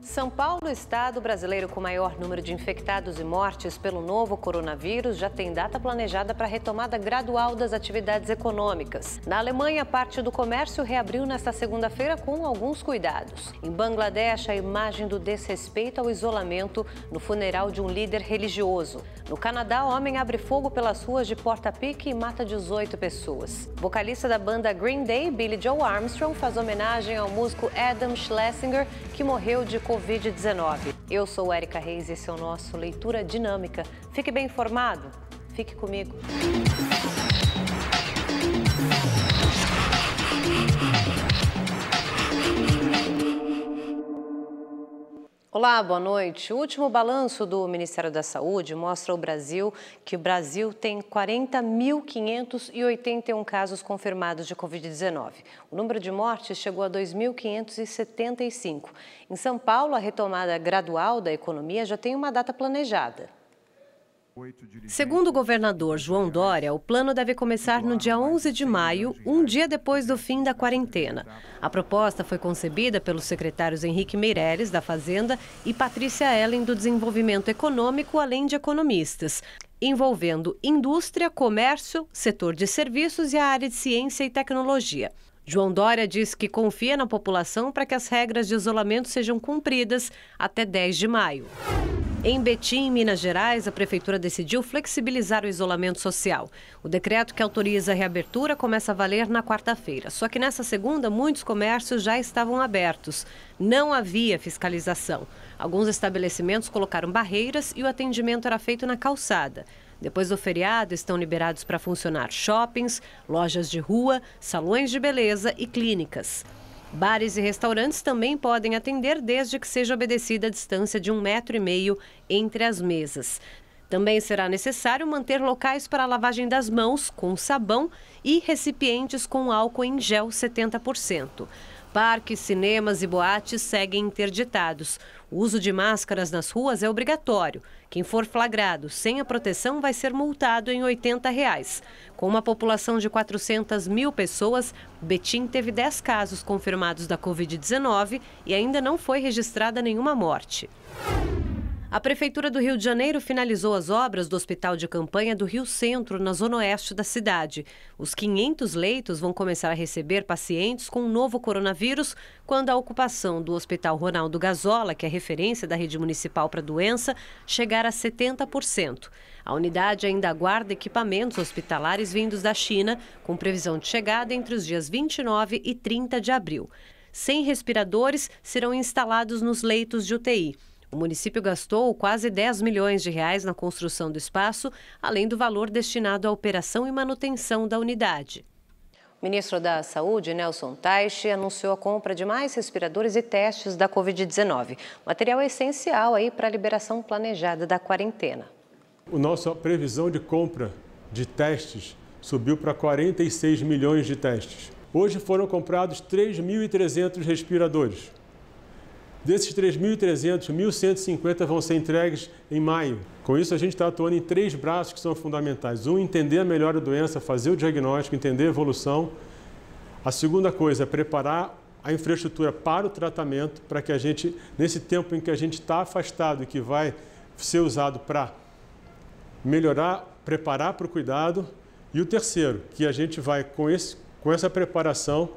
São Paulo, estado brasileiro com maior número de infectados e mortes pelo novo coronavírus, já tem data planejada para a retomada gradual das atividades econômicas. Na Alemanha, parte do comércio reabriu nesta segunda-feira com alguns cuidados. Em Bangladesh, a imagem do desrespeito ao isolamento no funeral de um líder religioso. No Canadá, homem abre fogo pelas ruas de Porta-Pique e mata 18 pessoas. Vocalista da banda Green Day, Billie Joe Armstrong, faz homenagem ao músico Adam Schlesinger, que morreu de Covid-19. Eu sou Érica Reis e esse é o nosso Leitura Dinâmica. Fique bem informado. Fique comigo. Olá, boa noite. O último balanço do Ministério da Saúde mostra que o Brasil tem 40.581 casos confirmados de Covid-19. O número de mortes chegou a 2.575. Em São Paulo, a retomada gradual da economia já tem uma data planejada. Segundo o governador João Dória, o plano deve começar no dia 11 de maio, um dia depois do fim da quarentena. A proposta foi concebida pelos secretários Henrique Meirelles, da Fazenda, e Patrícia Ellen, do Desenvolvimento Econômico, além de economistas, envolvendo indústria, comércio, setor de serviços e a área de ciência e tecnologia. João Dória diz que confia na população para que as regras de isolamento sejam cumpridas até 10 de maio. Em Betim, Minas Gerais, a prefeitura decidiu flexibilizar o isolamento social. O decreto que autoriza a reabertura começa a valer na quarta-feira. Só que nessa segunda, muitos comércios já estavam abertos. Não havia fiscalização. Alguns estabelecimentos colocaram barreiras e o atendimento era feito na calçada. Depois do feriado, estão liberados para funcionar shoppings, lojas de rua, salões de beleza e clínicas. Bares e restaurantes também podem atender desde que seja obedecida a distância de 1,5 metro entre as mesas. Também será necessário manter locais para a lavagem das mãos com sabão e recipientes com álcool em gel 70%. Parques, cinemas e boates seguem interditados. O uso de máscaras nas ruas é obrigatório. Quem for flagrado sem a proteção vai ser multado em R$ 80. Com uma população de 400 mil pessoas, Betim teve 10 casos confirmados da Covid-19 e ainda não foi registrada nenhuma morte. A Prefeitura do Rio de Janeiro finalizou as obras do Hospital de Campanha do Rio Centro, na zona oeste da cidade. Os 500 leitos vão começar a receber pacientes com o novo coronavírus quando a ocupação do Hospital Ronaldo Gazola, que é referência da rede municipal para a doença, chegar a 70%. A unidade ainda aguarda equipamentos hospitalares vindos da China, com previsão de chegada entre os dias 29 e 30 de abril. 100 respiradores serão instalados nos leitos de UTI. O município gastou quase R$10 milhões na construção do espaço, além do valor destinado à operação e manutenção da unidade. O ministro da Saúde, Nelson Teich, anunciou a compra de mais respiradores e testes da Covid-19. O material é essencial para a liberação planejada da quarentena. A nossa previsão de compra de testes subiu para 46 milhões de testes. Hoje foram comprados 3.300 respiradores. Desses 3.300, 1.150 vão ser entregues em maio. Com isso, a gente está atuando em 3 braços que são fundamentais. Um, entender melhor a doença, fazer o diagnóstico, entender a evolução. A segunda coisa é preparar a infraestrutura para o tratamento, para que a gente, nesse tempo em que a gente está afastado e que vai ser usado para melhorar, preparar para o cuidado. E o terceiro, que a gente vai, com essa preparação,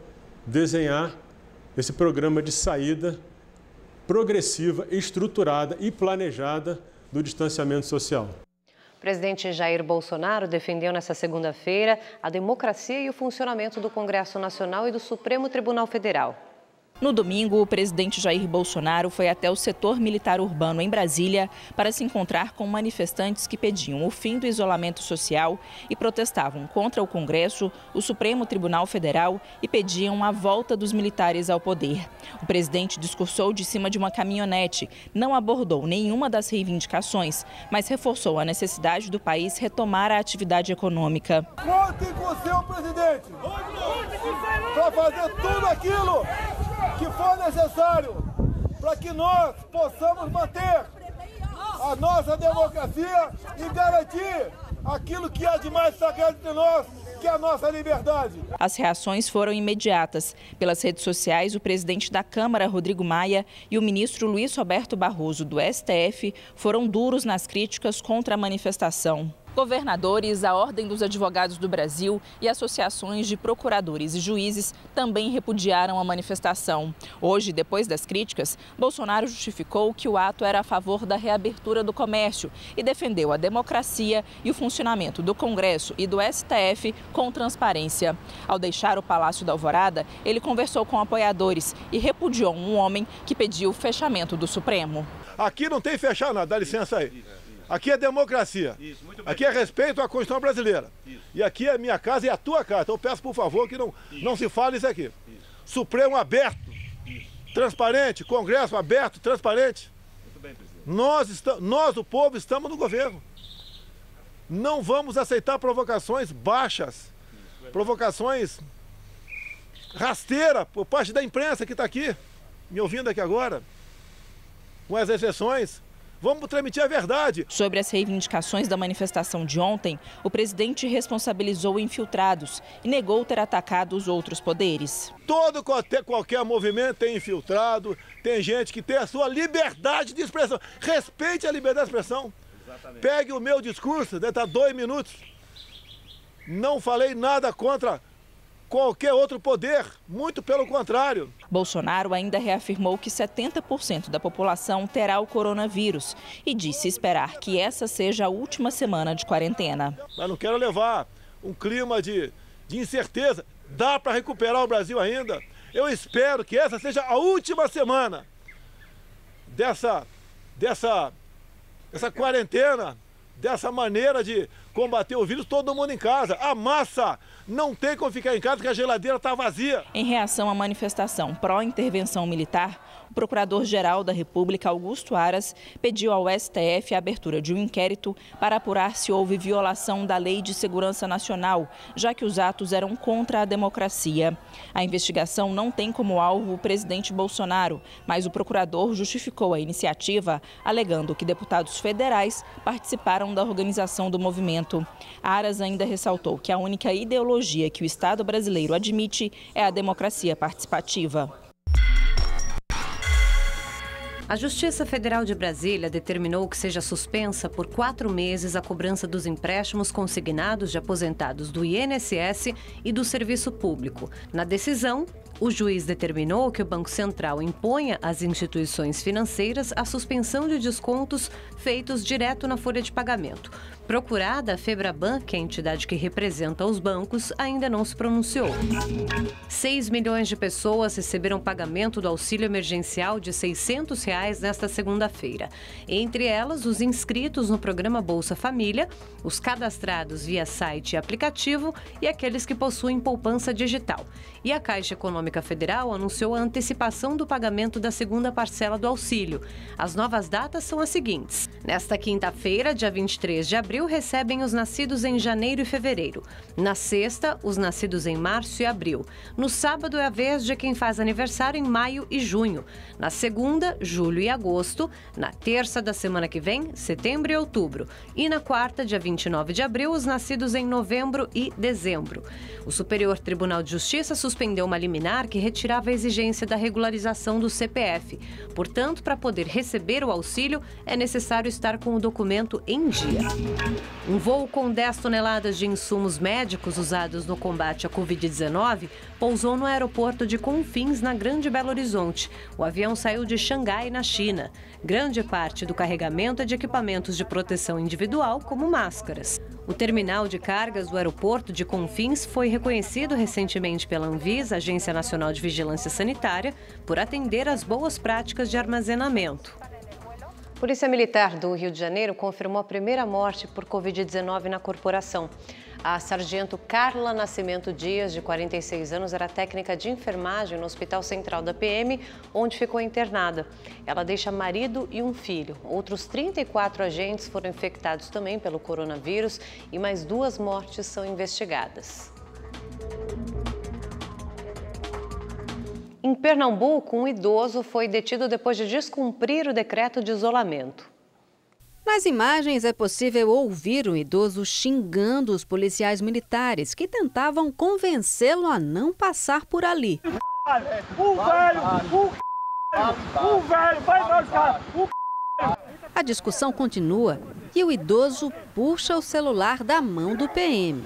desenhar esse programa de saída progressiva, estruturada e planejada do distanciamento social. O presidente Jair Bolsonaro defendeu nesta segunda-feira a democracia e o funcionamento do Congresso Nacional e do Supremo Tribunal Federal. No domingo, o presidente Jair Bolsonaro foi até o setor militar urbano em Brasília para se encontrar com manifestantes que pediam o fim do isolamento social e protestavam contra o Congresso, o Supremo Tribunal Federal e pediam a volta dos militares ao poder. O presidente discursou de cima de uma caminhonete, não abordou nenhuma das reivindicações, mas reforçou a necessidade do país retomar a atividade econômica. Contem com o seu presidente para fazer tudo aquilo que for necessário para que nós possamos manter a nossa democracia e garantir aquilo que há de mais sagrado entre nós, que é a nossa liberdade. As reações foram imediatas. Pelas redes sociais, o presidente da Câmara, Rodrigo Maia, e o ministro Luiz Roberto Barroso, do STF, foram duros nas críticas contra a manifestação. Governadores, a Ordem dos Advogados do Brasil e associações de procuradores e juízes também repudiaram a manifestação. Hoje, depois das críticas, Bolsonaro justificou que o ato era a favor da reabertura do comércio e defendeu a democracia e o funcionamento do Congresso e do STF com transparência. Ao deixar o Palácio da Alvorada, ele conversou com apoiadores e repudiou um homem que pediu o fechamento do Supremo. Aqui não tem fechar nada, dá licença aí. Aqui é democracia, aqui é respeito à Constituição brasileira. E aqui é a minha casa e a tua casa. Então eu peço, por favor, que não se fale isso aqui. Supremo aberto, transparente, Congresso aberto, transparente. Nós, o povo, estamos no governo. Não vamos aceitar provocações baixas, provocações rasteiras por parte da imprensa que está aqui, me ouvindo aqui agora, com as exceções. Vamos transmitir a verdade. Sobre as reivindicações da manifestação de ontem, o presidente responsabilizou infiltrados e negou ter atacado os outros poderes. Qualquer movimento tem infiltrado, tem gente que tem a sua liberdade de expressão. Respeite a liberdade de expressão. Exatamente. Pegue o meu discurso, deve estar 2 minutos. Não falei nada contra qualquer outro poder, muito pelo contrário. Bolsonaro ainda reafirmou que 70% da população terá o coronavírus e disse esperar que essa seja a última semana de quarentena. Mas não quero levar um clima de incerteza. Dá para recuperar o Brasil ainda. Eu espero que essa seja a última semana dessa quarentena, dessa maneira de combater o vírus, todo mundo em casa. A massa não tem como ficar em casa porque a geladeira está vazia. Em reação à manifestação pró-intervenção militar, o Procurador-Geral da República, Augusto Aras, pediu ao STF a abertura de um inquérito para apurar se houve violação da Lei de Segurança Nacional, já que os atos eram contra a democracia. A investigação não tem como alvo o presidente Bolsonaro, mas o procurador justificou a iniciativa, alegando que deputados federais participaram da organização do movimento. Aras ainda ressaltou que a única ideologia que o Estado brasileiro admite é a democracia participativa. A Justiça Federal de Brasília determinou que seja suspensa por 4 meses a cobrança dos empréstimos consignados de aposentados do INSS e do Serviço Público. Na decisão, o juiz determinou que o Banco Central imponha às instituições financeiras a suspensão de descontos feitos direto na folha de pagamento. Procurada, a Febraban, que é a entidade que representa os bancos, ainda não se pronunciou. 6 milhões de pessoas receberam pagamento do auxílio emergencial de R$ 600 nesta segunda-feira. Entre elas, os inscritos no programa Bolsa Família, os cadastrados via site e aplicativo e aqueles que possuem poupança digital. E a Caixa Econômica Federal anunciou a antecipação do pagamento da segunda parcela do auxílio. As novas datas são as seguintes. Nesta quinta-feira, dia 23 de abril, recebem os nascidos em janeiro e fevereiro. Na sexta, os nascidos em março e abril. No sábado é a vez de quem faz aniversário em maio e junho. Na segunda, julho e agosto. Na terça da semana que vem, setembro e outubro. E na quarta, dia 29 de abril, os nascidos em novembro e dezembro. O Superior Tribunal de Justiça suspendeu uma liminar que retirava a exigência da regularização do CPF. Portanto, para poder receber o auxílio, é necessário estar com o documento em dia. Um voo com 10 toneladas de insumos médicos usados no combate à Covid-19 pousou no aeroporto de Confins, na Grande Belo Horizonte. O avião saiu de Xangai, na China. Grande parte do carregamento é de equipamentos de proteção individual, como máscaras. O terminal de cargas do aeroporto de Confins foi reconhecido recentemente pela Anvisa, Agência Nacional de Vigilância Sanitária, por atender às boas práticas de armazenamento. Polícia Militar do Rio de Janeiro confirmou a primeira morte por Covid-19 na corporação. A sargento Carla Nascimento Dias, de 46 anos, era técnica de enfermagem no Hospital Central da PM, onde ficou internada. Ela deixa marido e um filho. Outros 34 agentes foram infectados também pelo coronavírus e mais 2 mortes são investigadas. Em Pernambuco, um idoso foi detido depois de descumprir o decreto de isolamento. Nas imagens é possível ouvir um idoso xingando os policiais militares que tentavam convencê-lo a não passar por ali. A discussão continua e o idoso puxa o celular da mão do PM.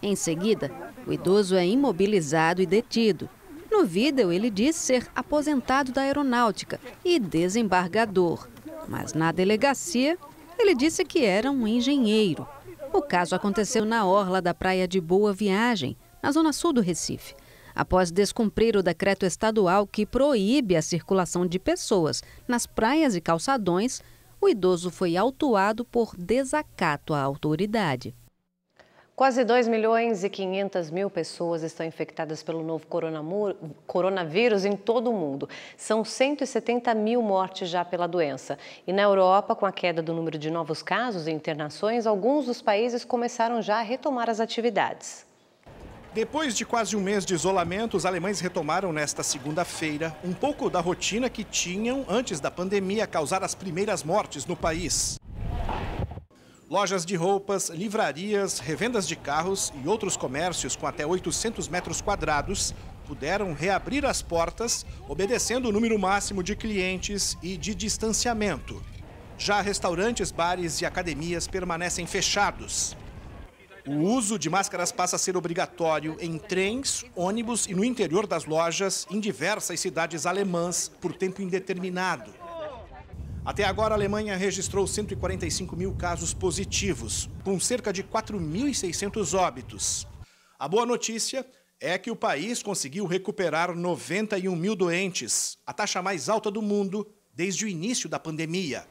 Em seguida, o idoso é imobilizado e detido. No vídeo, ele diz ser aposentado da aeronáutica e desembargador. Mas na delegacia, ele disse que era um engenheiro. O caso aconteceu na orla da praia de Boa Viagem, na zona sul do Recife. Após descumprir o decreto estadual que proíbe a circulação de pessoas nas praias e calçadões, o idoso foi autuado por desacato à autoridade. Quase 2.500.000 pessoas estão infectadas pelo novo coronavírus em todo o mundo. São 170 mil mortes já pela doença. E na Europa, com a queda do número de novos casos e internações, alguns dos países começaram já a retomar as atividades. Depois de quase um mês de isolamento, os alemães retomaram nesta segunda-feira um pouco da rotina que tinham antes da pandemia causar as primeiras mortes no país. Lojas de roupas, livrarias, revendas de carros e outros comércios com até 800 metros quadrados puderam reabrir as portas, obedecendo o número máximo de clientes e de distanciamento. Já restaurantes, bares e academias permanecem fechados. O uso de máscaras passa a ser obrigatório em trens, ônibus e no interior das lojas em diversas cidades alemãs por tempo indeterminado. Até agora, a Alemanha registrou 145 mil casos positivos, com cerca de 4.600 óbitos. A boa notícia é que o país conseguiu recuperar 91 mil doentes, a taxa mais alta do mundo desde o início da pandemia.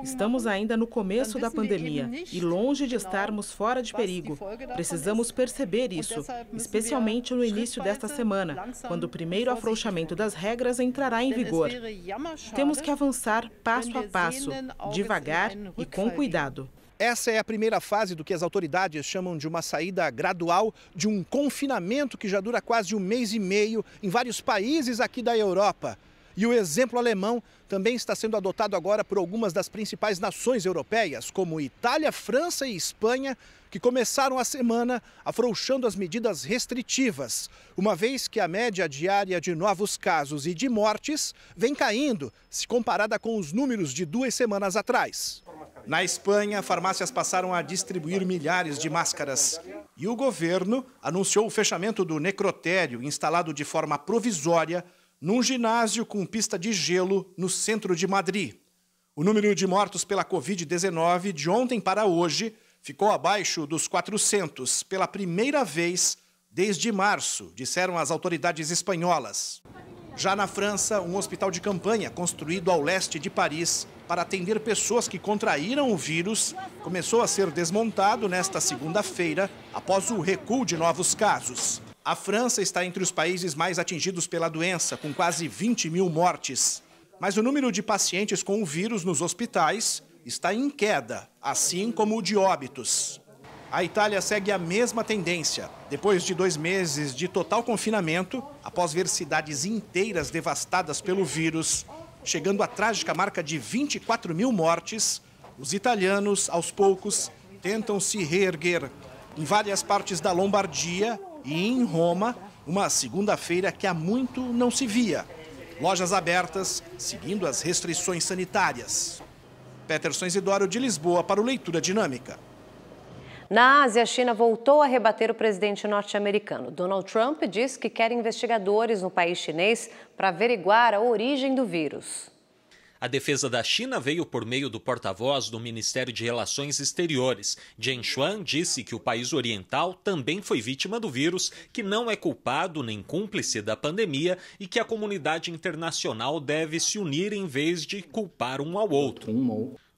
Estamos ainda no começo da pandemia e longe de estarmos fora de perigo. Precisamos perceber isso, especialmente no início desta semana, quando o primeiro afrouxamento das regras entrará em vigor. Temos que avançar passo a passo, devagar e com cuidado. Essa é a primeira fase do que as autoridades chamam de uma saída gradual de um confinamento que já dura quase um mês e meio em vários países aqui da Europa. E o exemplo alemão também está sendo adotado agora por algumas das principais nações europeias, como Itália, França e Espanha, que começaram a semana afrouxando as medidas restritivas, uma vez que a média diária de novos casos e de mortes vem caindo, se comparada com os números de 2 semanas atrás. Na Espanha, farmácias passaram a distribuir milhares de máscaras. E o governo anunciou o fechamento do necrotério, instalado de forma provisória, num ginásio com pista de gelo no centro de Madrid. O número de mortos pela Covid-19 de ontem para hoje ficou abaixo dos 400 pela primeira vez desde março, disseram as autoridades espanholas. Já na França, um hospital de campanha construído ao leste de Paris para atender pessoas que contraíram o vírus começou a ser desmontado nesta segunda-feira após o recuo de novos casos. A França está entre os países mais atingidos pela doença, com quase 20 mil mortes. Mas o número de pacientes com o vírus nos hospitais está em queda, assim como o de óbitos. A Itália segue a mesma tendência. Depois de 2 meses de total confinamento, após ver cidades inteiras devastadas pelo vírus, chegando à trágica marca de 24 mil mortes, os italianos, aos poucos, tentam se reerguer. Em várias partes da Lombardia e em Roma, uma segunda-feira que há muito não se via. Lojas abertas, seguindo as restrições sanitárias. Peterson Isidoro, de Lisboa, para o Leitura Dinâmica. Na Ásia, a China voltou a rebater o presidente norte-americano. Donald Trump diz que quer investigadores no país chinês para averiguar a origem do vírus. A defesa da China veio por meio do porta-voz do Ministério de Relações Exteriores. Zheng Xuan disse que o país oriental também foi vítima do vírus, que não é culpado nem cúmplice da pandemia e que a comunidade internacional deve se unir em vez de culpar um ao outro.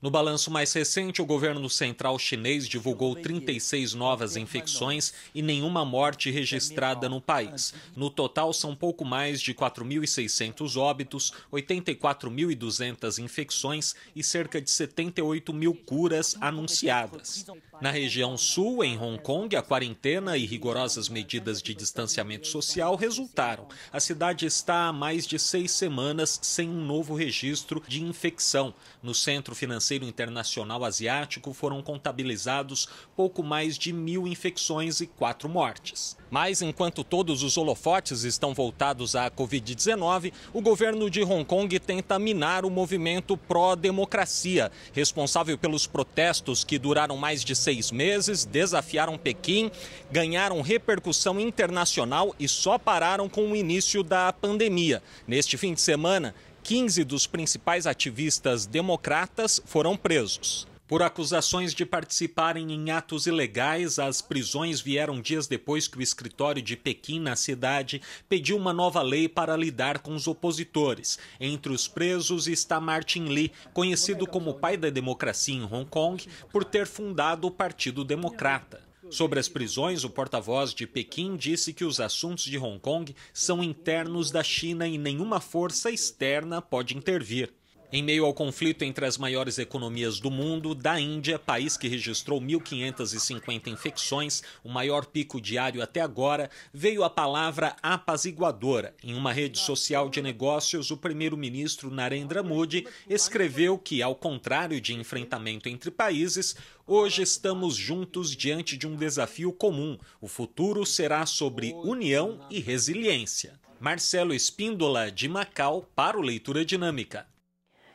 No balanço mais recente, o governo central chinês divulgou 36 novas infecções e nenhuma morte registrada no país. No total, são pouco mais de 4.600 óbitos, 84.200 infecções e cerca de 78 mil curas anunciadas. Na região sul, em Hong Kong, a quarentena e rigorosas medidas de distanciamento social resultaram. A cidade está há mais de 6 semanas sem um novo registro de infecção. No Centro Financeiro Internacional Asiático foram contabilizados pouco mais de 1.000 infecções e 4 mortes. Mas enquanto todos os holofotes estão voltados à Covid-19, o governo de Hong Kong tenta minar o movimento pró-democracia, responsável pelos protestos que duraram mais de 6 meses, desafiaram Pequim, ganharam repercussão internacional e só pararam com o início da pandemia. Neste fim de semana, 15 dos principais ativistas democratas foram presos. Por acusações de participarem em atos ilegais, as prisões vieram dias depois que o escritório de Pequim, na cidade, pediu uma nova lei para lidar com os opositores. Entre os presos está Martin Lee, conhecido como pai da democracia em Hong Kong, por ter fundado o Partido Democrata. Sobre as prisões, o porta-voz de Pequim disse que os assuntos de Hong Kong são internos da China e nenhuma força externa pode intervir. Em meio ao conflito entre as maiores economias do mundo, da Índia, país que registrou 1.550 infecções, o maior pico diário até agora, veio a palavra apaziguadora. Em uma rede social de negócios, o primeiro-ministro Narendra Modi escreveu que, ao contrário de enfrentamento entre países, hoje estamos juntos diante de um desafio comum. O futuro será sobre união e resiliência. Marcelo Espíndola, de Macau, para o Leitura Dinâmica.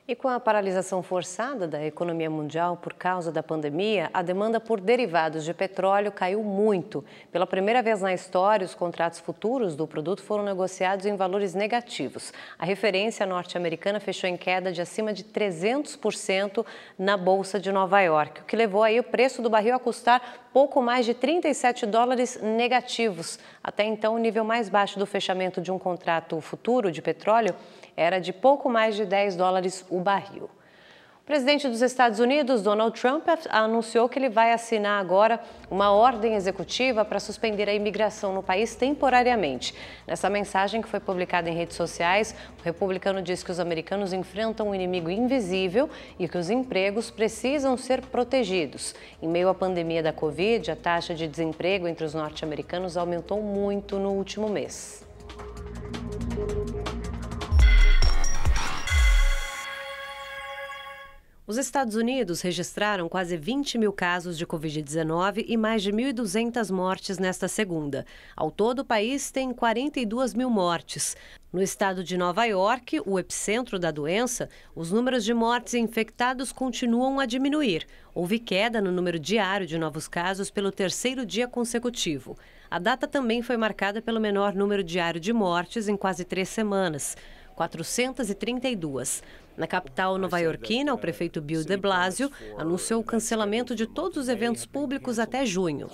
E com a paralisação forçada da economia mundial por causa da pandemia, a demanda por derivados de petróleo caiu muito. Pela primeira vez na história, os contratos futuros do produto foram negociados em valores negativos. A referência norte-americana fechou em queda de acima de 300% na Bolsa de Nova York, o que levou aí o preço do barril a custar pouco mais de 37 dólares negativos. Até então, o nível mais baixo do fechamento de um contrato futuro de petróleo era de pouco mais de 10 dólares o barril. O presidente dos Estados Unidos, Donald Trump, anunciou que ele vai assinar agora uma ordem executiva para suspender a imigração no país temporariamente. Nessa mensagem que foi publicada em redes sociais, o republicano diz que os americanos enfrentam um inimigo invisível e que os empregos precisam ser protegidos. Em meio à pandemia da Covid, a taxa de desemprego entre os norte-americanos aumentou muito no último mês. Os Estados Unidos registraram quase 20 mil casos de Covid-19 e mais de 1.200 mortes nesta segunda. Ao todo, o país tem 42 mil mortes. No estado de Nova York, o epicentro da doença, os números de mortes e infectados continuam a diminuir. Houve queda no número diário de novos casos pelo terceiro dia consecutivo. A data também foi marcada pelo menor número diário de mortes em quase 3 semanas, 432. Na capital nova-iorquina, o prefeito Bill de Blasio anunciou o cancelamento de todos os eventos públicos até junho.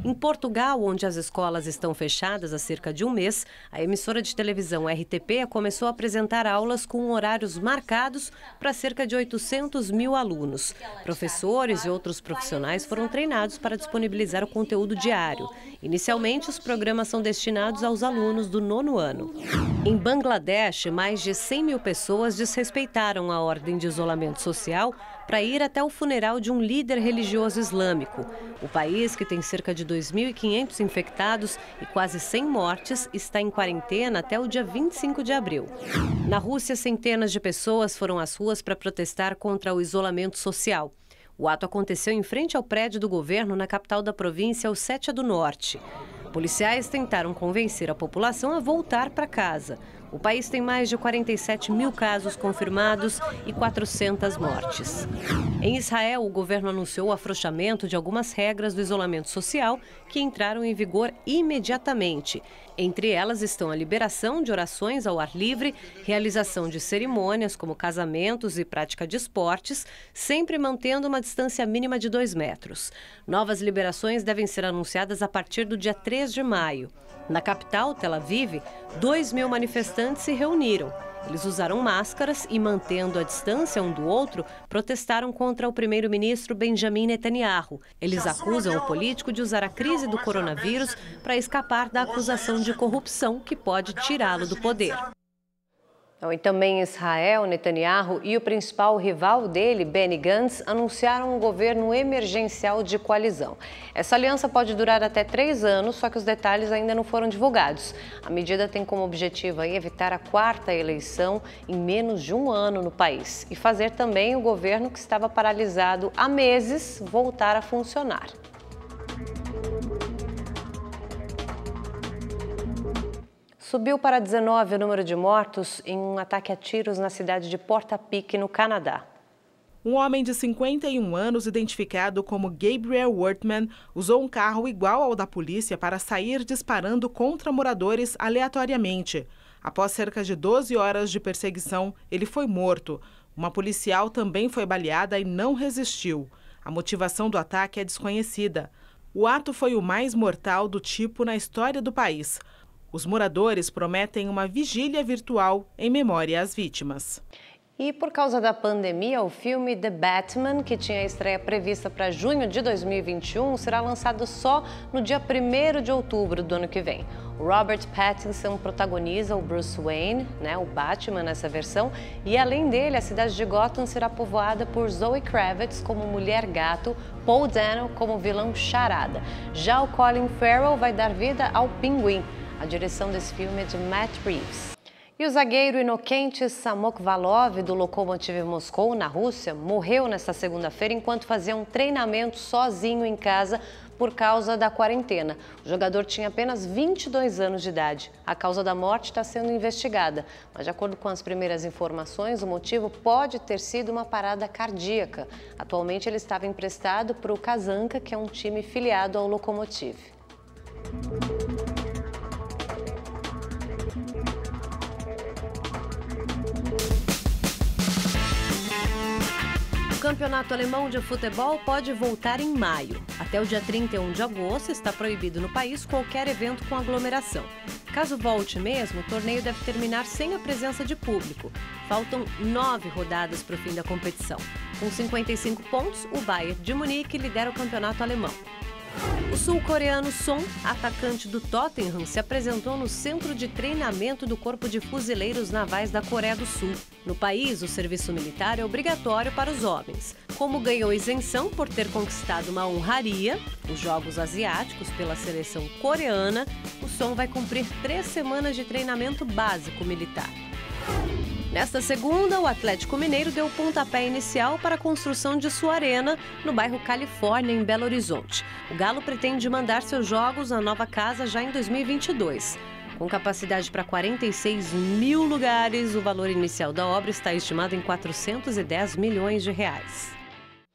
Em Portugal, onde as escolas estão fechadas há cerca de um mês, a emissora de televisão RTP começou a apresentar aulas com horários marcados para cerca de 800 mil alunos. Professores e outros profissionais foram treinados para disponibilizar o conteúdo diário. Inicialmente, os programas são destinados aos alunos do 9º ano. Em Bangladesh, mais de 100 mil pessoas desrespeitaram a ordem de isolamento social para ir até o funeral de um líder religioso islâmico. O país, que tem cerca de 2.500 infectados e quase 100 mortes, está em quarentena até o dia 25 de abril. Na Rússia, centenas de pessoas foram às ruas para protestar contra o isolamento social. O ato aconteceu em frente ao prédio do governo na capital da província, Ossétia do Norte. Policiais tentaram convencer a população a voltar para casa. O país tem mais de 47 mil casos confirmados e 400 mortes. Em Israel, o governo anunciou o afrouxamento de algumas regras do isolamento social que entraram em vigor imediatamente. Entre elas estão a liberação de orações ao ar livre, realização de cerimônias como casamentos e prática de esportes, sempre mantendo uma distância mínima de 2 metros. Novas liberações devem ser anunciadas a partir do dia 3 de maio. Na capital, Tel Aviv, 2.000 manifestantes se reuniram. Eles usaram máscaras e, mantendo a distância um do outro, protestaram contra o primeiro-ministro Benjamin Netanyahu. Eles acusam o político de usar a crise do coronavírus para escapar da acusação de corrupção que pode tirá-lo do poder. E também Israel, Netanyahu e o principal rival dele, Benny Gantz, anunciaram um governo emergencial de coalizão. Essa aliança pode durar até 3 anos, só que os detalhes ainda não foram divulgados. A medida tem como objetivo evitar a 4ª eleição em menos de um ano no país e fazer também o governo que estava paralisado há meses voltar a funcionar. Subiu para 19 o número de mortos em um ataque a tiros na cidade de Portapique, no Canadá. Um homem de 51 anos, identificado como Gabriel Wortman, usou um carro igual ao da polícia para sair disparando contra moradores aleatoriamente. Após cerca de 12 horas de perseguição, ele foi morto. Uma policial também foi baleada e não resistiu. A motivação do ataque é desconhecida. O ato foi o mais mortal do tipo na história do país. Os moradores prometem uma vigília virtual em memória às vítimas. E por causa da pandemia, o filme The Batman, que tinha a estreia prevista para junho de 2021, será lançado só no dia 1º de outubro do ano que vem. O Robert Pattinson protagoniza o Bruce Wayne, o Batman nessa versão, e além dele, a cidade de Gotham será povoada por Zoe Kravitz como Mulher Gato, Paul Dano como vilão Charada. Já o Colin Farrell vai dar vida ao Pinguim. A direção desse filme é de Matt Reeves. E o zagueiro Innocenty Samokvalov, do Lokomotiv Moscou, na Rússia, morreu nesta segunda-feira enquanto fazia um treinamento sozinho em casa por causa da quarentena. O jogador tinha apenas 22 anos de idade. A causa da morte está sendo investigada, mas de acordo com as primeiras informações, o motivo pode ter sido uma parada cardíaca. Atualmente ele estava emprestado para o Kazanka, que é um time filiado ao Lokomotiv. O campeonato alemão de futebol pode voltar em maio. Até o dia 31 de agosto está proibido no país qualquer evento com aglomeração. Caso volte mesmo, o torneio deve terminar sem a presença de público. Faltam 9 rodadas para o fim da competição. Com 55 pontos, o Bayern de Munique lidera o campeonato alemão. O sul-coreano Son, atacante do Tottenham, se apresentou no centro de treinamento do Corpo de Fuzileiros Navais da Coreia do Sul. No país, o serviço militar é obrigatório para os homens. Como ganhou isenção por ter conquistado uma honraria, os Jogos Asiáticos, pela seleção coreana, o Son vai cumprir 3 semanas de treinamento básico militar. Nesta segunda, o Atlético Mineiro deu o pontapé inicial para a construção de sua arena no bairro Califórnia, em Belo Horizonte. O Galo pretende mandar seus jogos à nova casa já em 2022. Com capacidade para 46 mil lugares, o valor inicial da obra está estimado em R$ 410 milhões.